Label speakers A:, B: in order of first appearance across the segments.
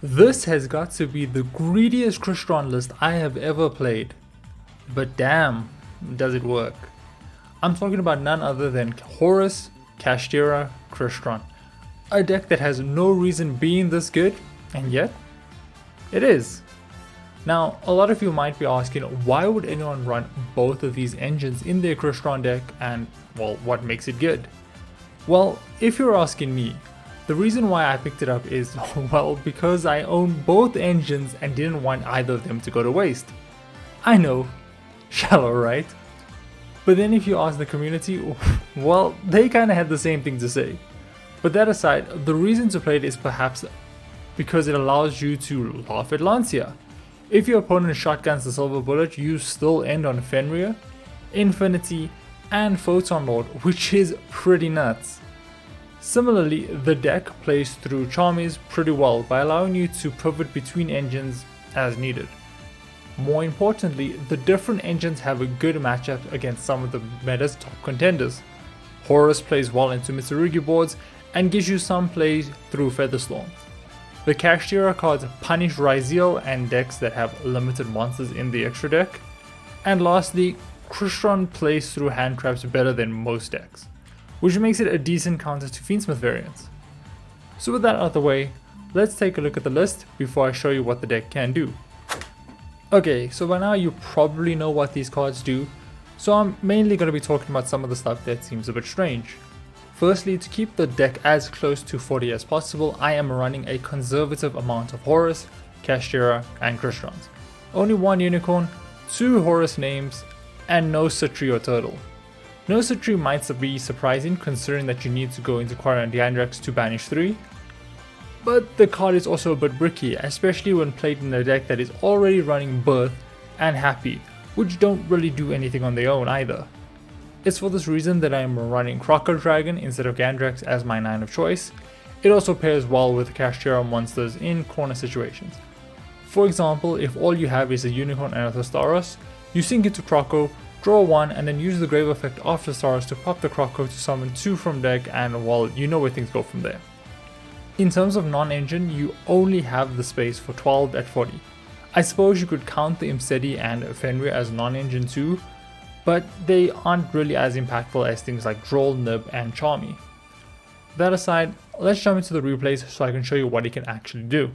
A: This has got to be the greediest Crystron list I have ever played. But damn, does it work. I'm talking about none other than Horus Kashtira Crystron. A deck that has no reason being this good, and yet, it is. Now, a lot of you might be asking, why would anyone run both of these engines in their Crystron deck, and, well, what makes it good? Well, if you're asking me, the reason why I picked it up is, well, because I own both engines and didn't want either of them to go to waste. I know, shallow, right? But then if you ask the community, well, they kinda had the same thing to say. But that aside, the reason to play it is perhaps because it allows you to laugh at Lancia. If your opponent shotguns the Silver Bullet, you still end on Fenrir, Infinity, and Photon Lord, which is pretty nuts. Similarly, the deck plays through Charmies pretty well by allowing you to pivot between engines as needed. More importantly, the different engines have a good matchup against some of the meta's top contenders. Horus plays well into Mitsurugi boards and gives you some play through Featherstorm. The Kashtira cards punish Ryzeal and decks that have limited monsters in the extra deck. And lastly, Crystron plays through hand traps better than most decks, which makes it a decent counter to Fiendsmith variants. So with that out of the way, let's take a look at the list before I show you what the deck can do. Okay, so by now you probably know what these cards do, so I'm mainly going to be talking about some of the stuff that seems a bit strange. Firstly, to keep the deck as close to 40 as possible, I am running a conservative amount of Horus, Kashtira, and Crystrons. Only one Unicorn, 2 Horus names, and no Sitri or Turtle. No Sitri might be surprising considering that you need to go into Quarry and Yandrax to banish 3, but the card is also a bit bricky, especially when played in a deck that is already running Birth and Happy, which don't really do anything on their own either. It's for this reason that I am running Crocker Dragon instead of Yandrax as my 9 of choice. It also pairs well with Kashtira monsters in corner situations. For example, if all you have is a Unicorn and a Thestaros, you sink into Croco, draw 1 and then use the Grave effect after Thestaros to pop the Croco to summon 2 from deck, and well, you know where things go from there. In terms of non-engine, you only have the space for 12 at 40. I suppose you could count the Imseti and Fenrir as non-engine too, but they aren't really as impactful as things like Droll, Nib, and Charmy. That aside, let's jump into the replays so I can show you what it can actually do.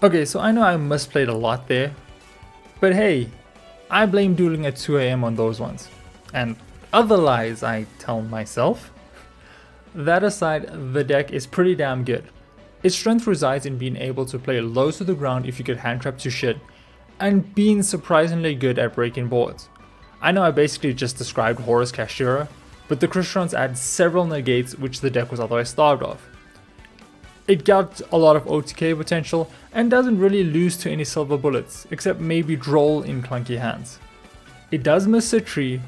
A: Okay, so I know I misplayed a lot there, but hey, I blame dueling at 2 AM on those ones, and other lies I tell myself. That aside, the deck is pretty damn good. Its strength resides in being able to play low to the ground if you get hand trapped to shit, and being surprisingly good at breaking boards. I know I basically just described Horus Kashtira, but the Crystrons add several negates which the deck was otherwise starved of. It got a lot of OTK potential and doesn't really lose to any silver bullets, except maybe Droll in clunky hands. It does miss Citri,